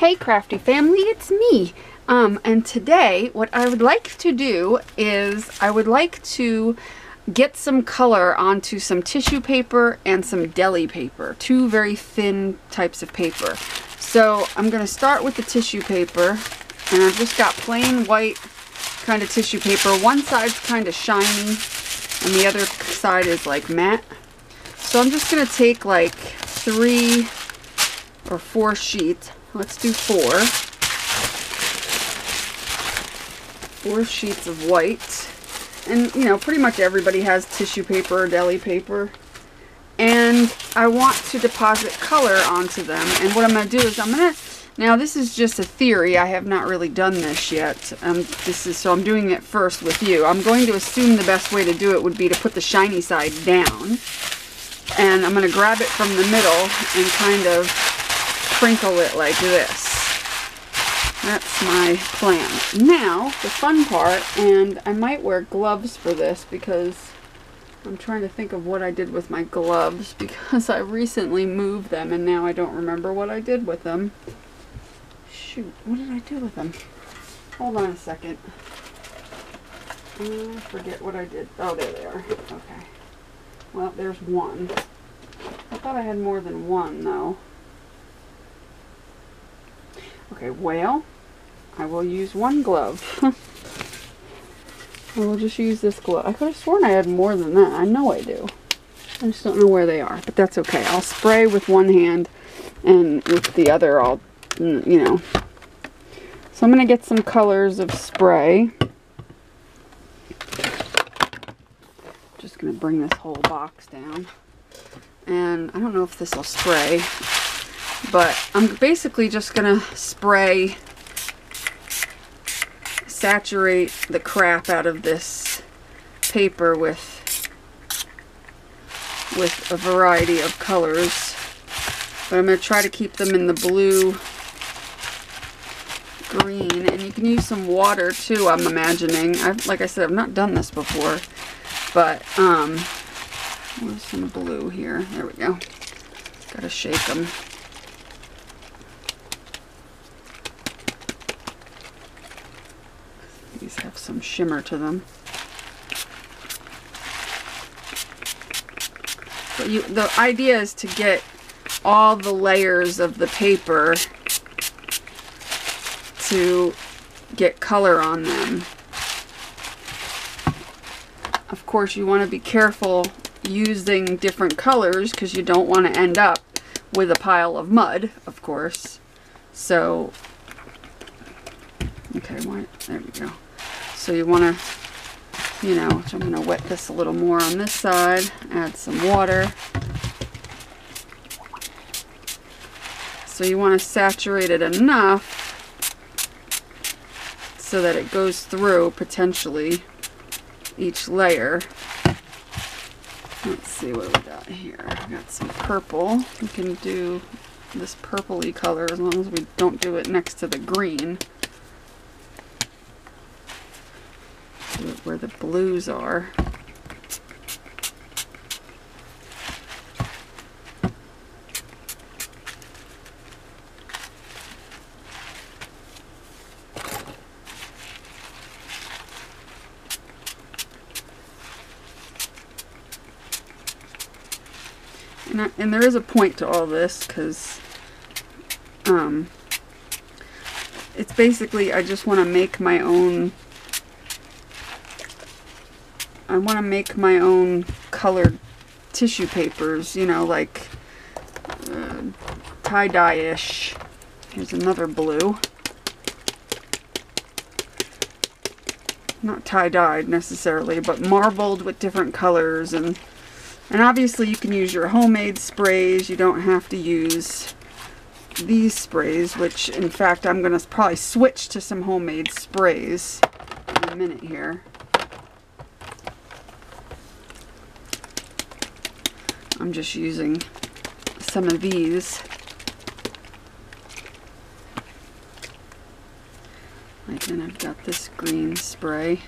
Hey crafty family, it's me. And today what I would like to do is I would like to get some color onto some tissue paper and some deli paper, two very thin types of paper. So I'm going to start with the tissue paper, and I've just got plain white kind of tissue paper. One side's kind of shiny and the other side is like matte. So I'm just going to take like 3 or 4 sheets. Let's do 4 sheets of white. And you know, pretty much everybody has tissue paper or deli paper. And I want to deposit color onto them. And what I'm going to do is now this is just a theory. I have not really done this yet. So I'm doing it first with you. I'm going to assume the best way to do it would be to put the shiny side down. And I'm going to grab it from the middle and kind of sprinkle it like this. That's my plan. Now, the fun part, and I might wear gloves for this because I'm trying to think of what I did with my gloves because I recently moved them and now I don't remember what I did with them. Shoot, what did I do with them? Hold on a second. I forget what I did. Oh, there they are. Okay. Well, there's one. I thought I had more than one, though. Okay, well, I will use one glove. I will just use this glove. I could have sworn I had more than that. I know I do. I just don't know where they are, but that's okay. I'll spray with one hand, and with the other I'll, you know. So I'm going to get some colors of spray. Just going to bring this whole box down. And I don't know if this will spray, but I'm basically just going to spray, saturate the crap out of this paper with a variety of colors. But I'm going to try to keep them in the blue, green, and you can use some water too, I'm imagining. Like I said, I've not done this before, but where's some blue here? There we go. Gotta shake them. These have some shimmer to them. But the idea is to get all the layers of the paper to get color on them. Of course, you want to be careful using different colors because you don't want to end up with a pile of mud, of course. So, okay, there we go. So you want to, you know, so I'm going to wet this a little more on this side, add some water. So you want to saturate it enough so that it goes through potentially each layer. Let's see what we got here. We got some purple. We can do this purpley color as long as we don't do it next to the green. Do it where the blues are. And there is a point to all this because it's basically I just want to make my own. I want to make my own colored tissue papers, you know, like tie-dye-ish. Here's another blue. Not tie-dyed necessarily, but marbled with different colors. And obviously you can use your homemade sprays. You don't have to use these sprays, which in fact I'm going to probably switch to some homemade sprays in a minute here. I'm just using some of these. And then I've got this green spray.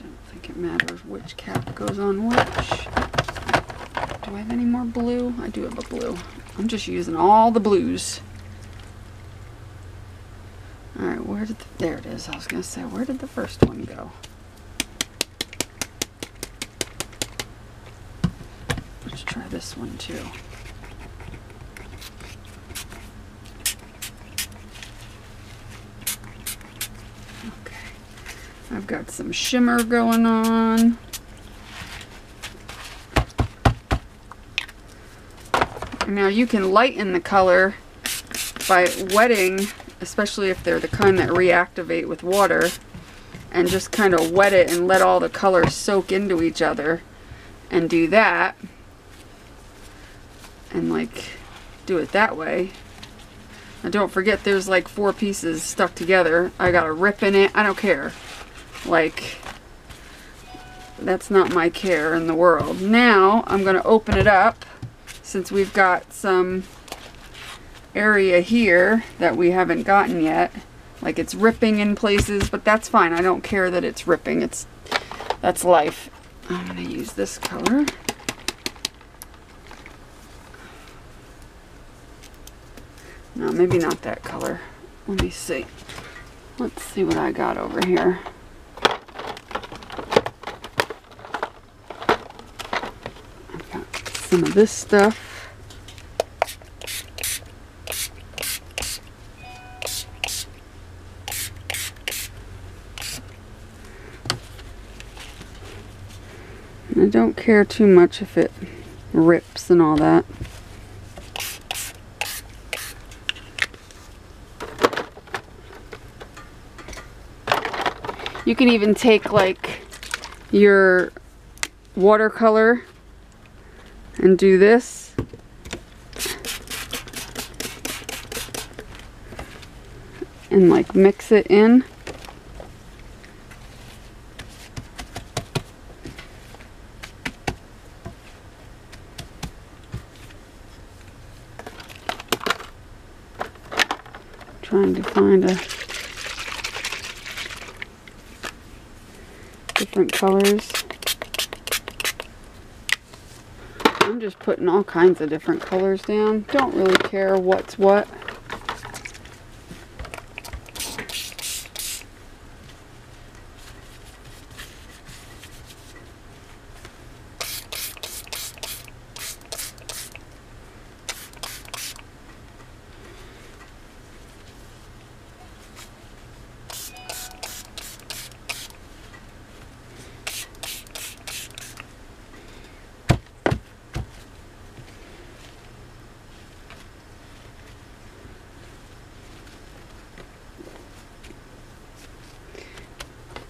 Don't think it matters which cap goes on which. Do I have any more blue? I do have a blue. I'm just using all the blues. Alright, where did there it is. I was going to say, where did the first one go? Let's try this one too. Okay. I've got some shimmer going on. Now you can lighten the color by wetting, especially if they're the kind that reactivate with water, and just kind of wet it and let all the colors soak into each other, and do that, and like do it that way. Now don't forget there's like 4 pieces stuck together. I got a rip in it. I don't care. Like, that's not my care in the world. Now I'm going to open it up, since we've got some area here that we haven't gotten yet. Like, it's ripping in places, but that's fine. I don't care that it's ripping. That's life. I'm going to use this color. No, maybe not that color. Let me see. Let's see what I got over here. I've got some of this stuff. I don't care too much if it rips and all that. You can even take like your watercolor and do this. And like mix it in. Trying to find different colors. I'm just putting all kinds of different colors down. Don't really care what's what.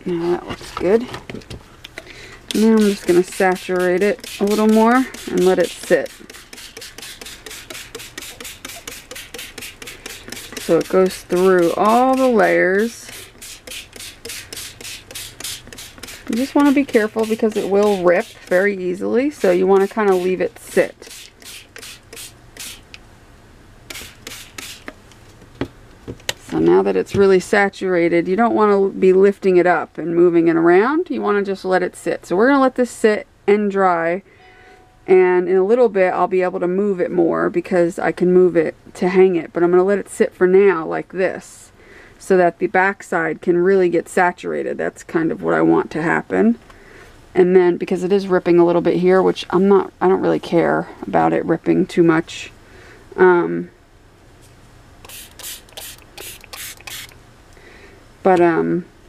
Now that looks good. Now I'm just going to saturate it a little more and let it sit. So it goes through all the layers. You just want to be careful because it will rip very easily, so you want to kind of leave it sit. So now that it's really saturated, you don't want to be lifting it up and moving it around. You want to just let it sit. So we're going to let this sit and dry. And in a little bit, I'll be able to move it more because I can move it to hang it. But I'm going to let it sit for now like this so that the backside can really get saturated. That's kind of what I want to happen. And then, because it is ripping a little bit here, which I don't really care about it ripping too much.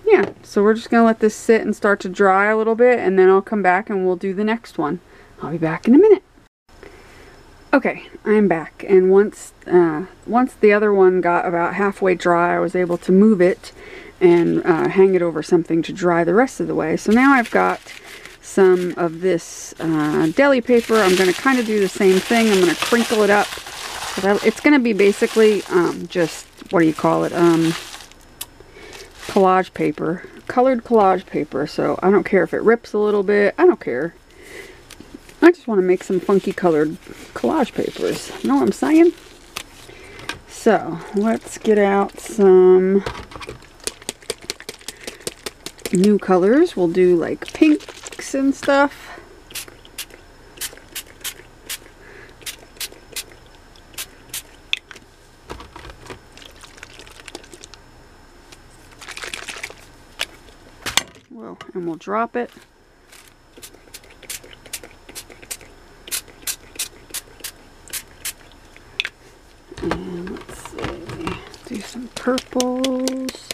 Yeah, so we're just going to let this sit and start to dry a little bit, and then I'll come back and we'll do the next one. I'll be back in a minute. Okay, I'm back, and once the other one got about halfway dry, I was able to move it and hang it over something to dry the rest of the way. So now I've got some of this deli paper. I'm going to kind of do the same thing. I'm going to crinkle it up. It's going to be basically just, what do you call it, collage paper, colored collage paper. So I don't care if it rips a little bit. I don't care. I just want to make some funky colored collage papers. You know what I'm saying? So let's get out some new colors. We'll do like pinks and stuff. Well, and we'll drop it. And let's see, do some purples.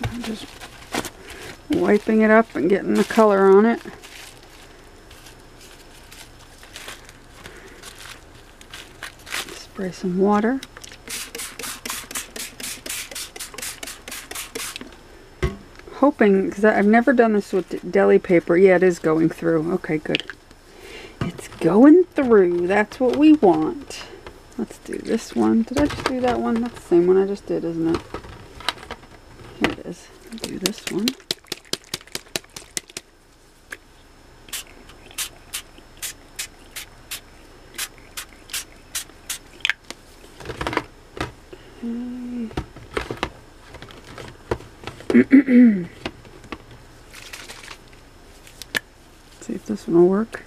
I'm just wiping it up and getting the color on it. Spray some water. Hoping, because I've never done this with deli paper. Yeah, it is going through. Okay, good. It's going through. That's what we want. Let's do this one. Did I just do that one? That's the same one I just did, isn't it? Here it is. I'll do this one. See if this one will work.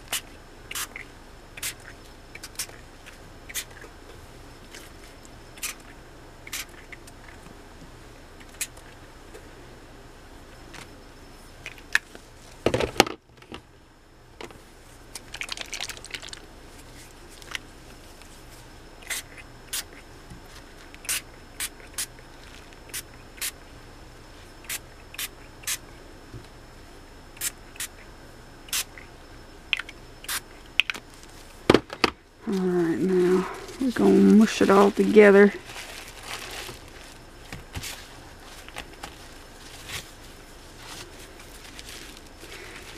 Alright, now we're going to mush it all together.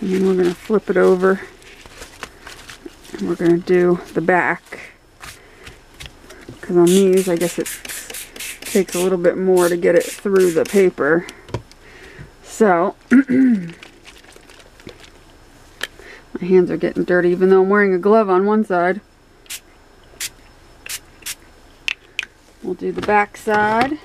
And then we're going to flip it over. And we're going to do the back. Because on these, I guess it takes a little bit more to get it through the paper. So, my hands are getting dirty even though I'm wearing a glove on one side. We'll do the back side.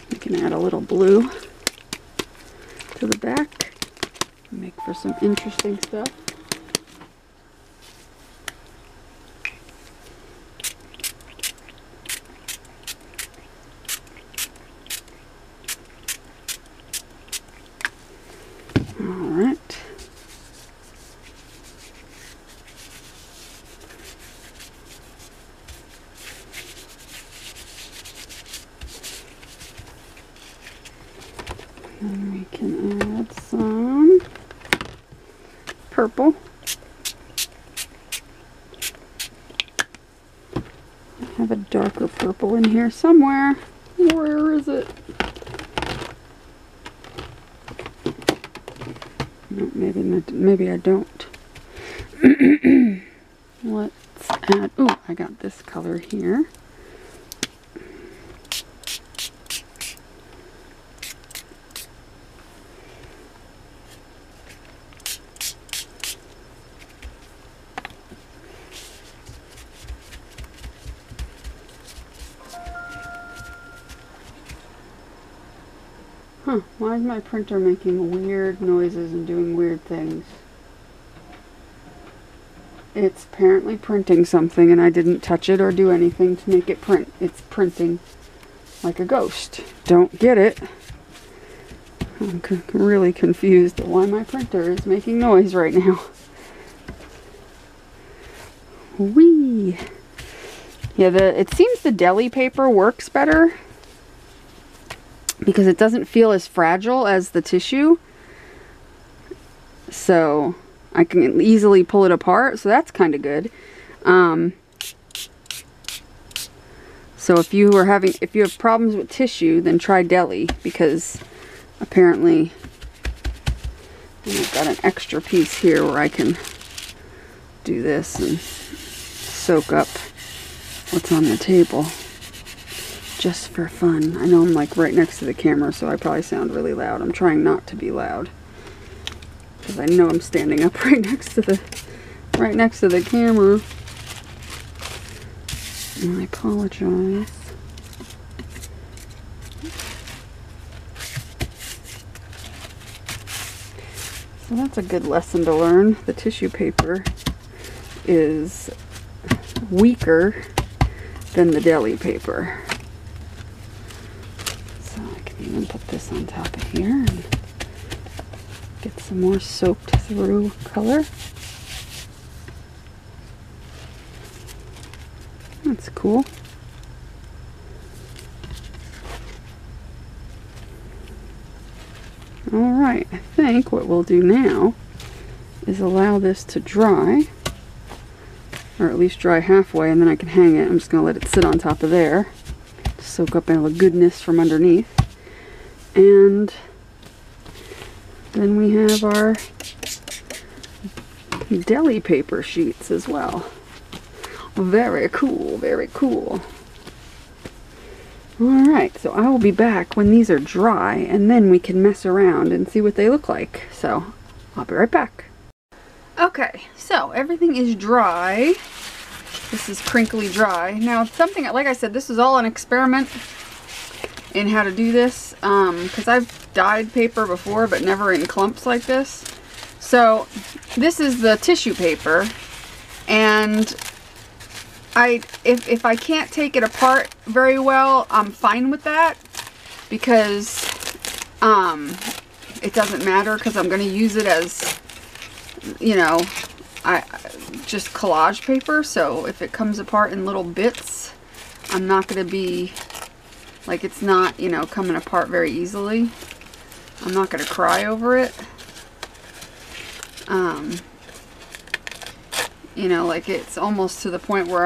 You can add a little blue to the back. Make for some interesting stuff. All right. And we can add some purple. I have a darker purple in here somewhere. Where is it? No, maybe I don't. Let's add, oh, I got this color here. Huh, why is my printer making weird noises and doing weird things? It's apparently printing something and I didn't touch it or do anything to make it print. It's printing like a ghost. Don't get it. I'm really confused at why my printer is making noise right now. Whee! Yeah, it seems the deli paper works better because it doesn't feel as fragile as the tissue. So I can easily pull it apart, so that's kind of good. So if you have problems with tissue, then try deli, because apparently I've got an extra piece here where I can do this and soak up what's on the table just for fun. I know I'm like right next to the camera, so I probably sound really loud. I'm trying not to be loud because I know I'm standing up right next to the camera. And I apologize. So that's a good lesson to learn. The tissue paper is weaker than the deli paper. So I can even put this on top of here and get some more soaked through color. That's cool. Alright, I think what we'll do now is allow this to dry, or at least dry halfway, and then I can hang it. I'm just going to let it sit on top of there to soak up all the goodness from underneath. And then we have our deli paper sheets as well. Very cool, very cool. Alright, so I will be back when these are dry, and then we can mess around and see what they look like. So, I'll be right back. Okay, so everything is dry. This is crinkly dry. Now, something, like I said, this is all an experiment in how to do this, because I've dyed paper before, but never in clumps like this. So, this is the tissue paper, and if I can't take it apart very well, I'm fine with that, because it doesn't matter, because I'm going to use it as, you know, just collage paper. So if it comes apart in little bits, I'm not going to be, like, it's not, you know, coming apart very easily. I'm not going to cry over it. You know, like, it's almost to the point where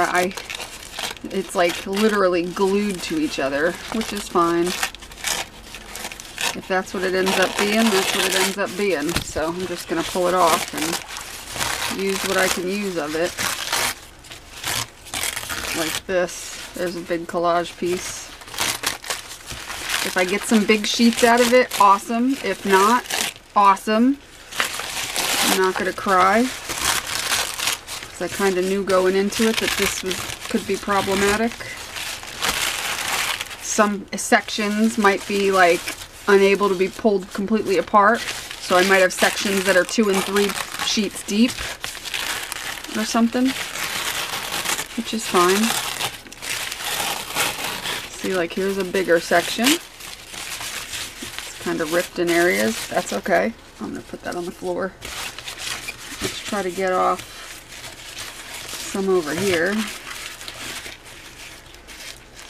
it's like literally glued to each other, which is fine. If that's what it ends up being, that's what it ends up being. So I'm just going to pull it off and use what I can use of it. Like this. There's a big collage piece. If I get some big sheets out of it, awesome. If not, awesome. I'm not going to cry. I kind of knew going into it that this could be problematic. Some sections might be like unable to be pulled completely apart, so I might have sections that are 2 and 3 sheets deep or something, which is fine. See, like, here's a bigger section. It's kind of ripped in areas. That's okay. I'm going to put that on the floor. Let's try to get off some over here.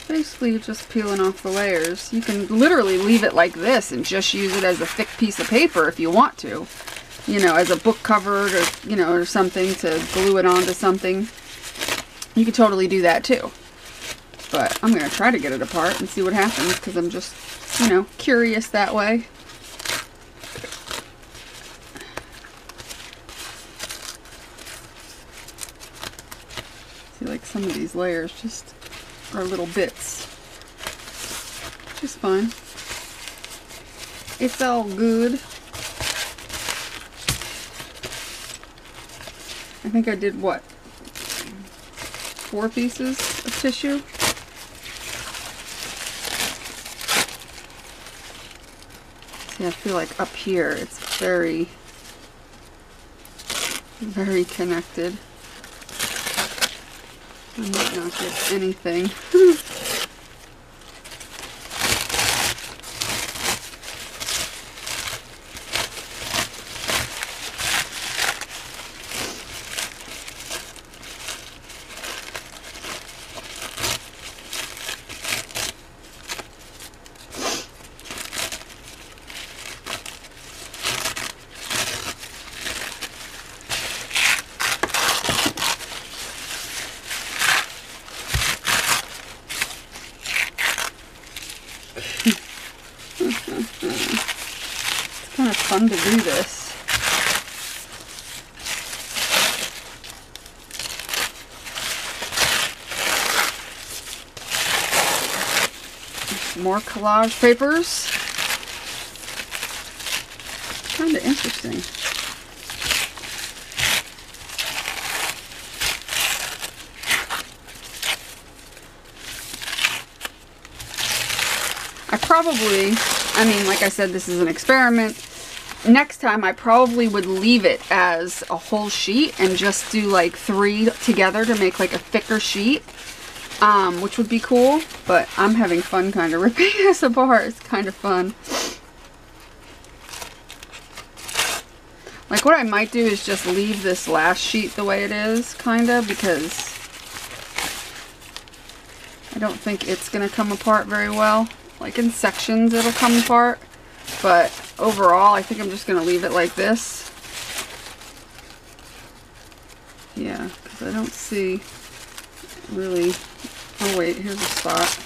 Basically, you're just peeling off the layers. You can literally leave it like this and just use it as a thick piece of paper if you want to. You know, as a book cover, or, you know, or something to glue it onto something. You could totally do that too. But I'm going to try to get it apart and see what happens, because I'm just, you know, curious that way. See, like, some of these layers just are little bits, which is fine. It's all good. I think I did, what, 4 pieces of tissue? See, I feel like up here it's very, very connected. I might not get anything. fun to do this. More collage papers. Kind of interesting. I mean, like I said, this is an experiment. Next time I probably would leave it as a whole sheet and just do like 3 together to make like a thicker sheet, which would be cool. But I'm having fun kind of ripping this apart. It's kind of fun. Like what I might do is just leave this last sheet the way it is, kind of, because I don't think it's going to come apart very well. Like in sections it'll come apart, but overall I think I'm just going to leave it like this. Yeah, because I don't see really... Oh wait, here's a spot.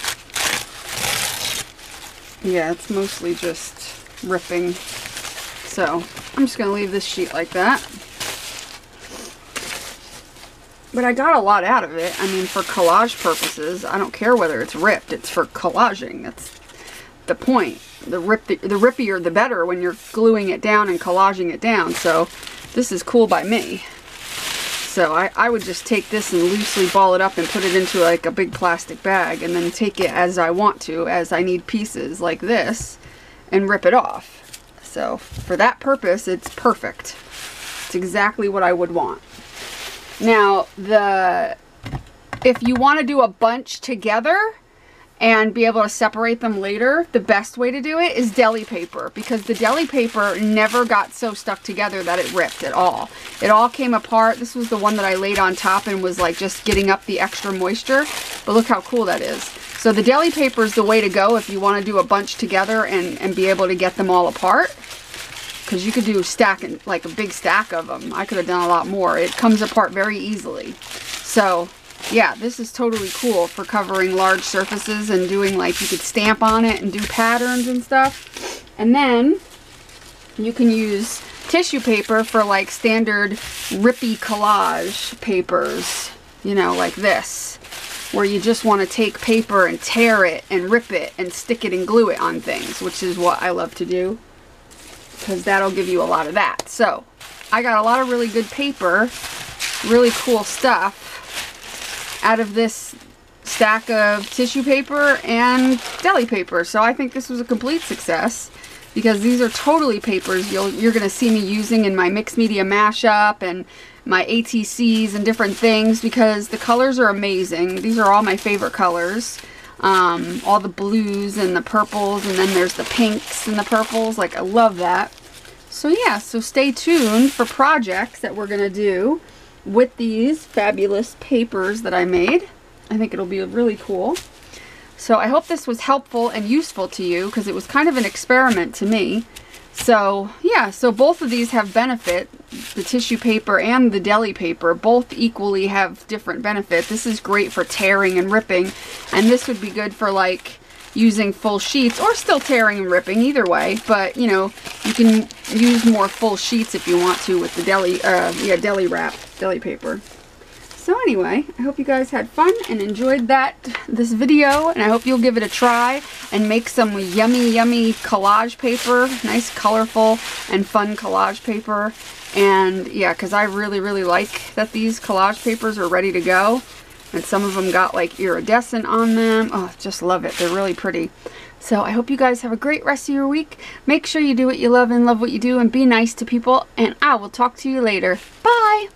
Yeah, it's mostly just ripping. So I'm just going to leave this sheet like that. But I got a lot out of it. I mean, for collage purposes, I don't care whether it's ripped. It's for collaging. That's the point. The rippier the better when you're gluing it down and collaging it down. So this is cool by me. So I would just take this and loosely ball it up and put it into like a big plastic bag, and then take it as I want to, as I need pieces like this, and rip it off. So for that purpose, it's perfect. It's exactly what I would want. Now, if you want to do a bunch together and be able to separate them later, the best way to do it is deli paper, because the deli paper never got so stuck together that it ripped at all. It all came apart. This was the one that I laid on top and was like just getting up the extra moisture. But look how cool that is. So the deli paper is the way to go if you want to do a bunch together and be able to get them all apart. Because you could do stacking, like a big stack of them. I could have done a lot more. It comes apart very easily. So yeah, this is totally cool for covering large surfaces and doing, like, you could stamp on it and do patterns and stuff. And then you can use tissue paper for like standard rippy collage papers, you know, like this, where you just want to take paper and tear it and rip it and stick it and glue it on things, which is what I love to do, because that'll give you a lot of that. So I got a lot of really good paper, really cool stuff out of this stack of tissue paper and deli paper. So I think this was a complete success, because these are totally papers you're going to see me using in my mixed media mashup and my ATCs and different things, because the colors are amazing. These are all my favorite colors. All the blues and the purples, and then there's the pinks and the purples. Like, I love that. So yeah, so stay tuned for projects that we're going to do with these fabulous papers that I made. I think it'll be really cool. So I hope this was helpful and useful to you, because it was kind of an experiment to me. So yeah, so both of these have benefit. The tissue paper and the deli paper both equally have different benefit. This is great for tearing and ripping, and this would be good for like using full sheets, or still tearing and ripping, either way. But you know, you can use more full sheets if you want to with the deli paper. So anyway, I hope you guys had fun and enjoyed this video, and I hope you'll give it a try and make some yummy collage paper, nice colorful and fun collage paper. And yeah, because I really like that these collage papers are ready to go. And some of them got like iridescent on them. Oh, just love it. They're really pretty. So I hope you guys have a great rest of your week. Make sure you do what you love and love what you do, and be nice to people. And I will talk to you later. Bye!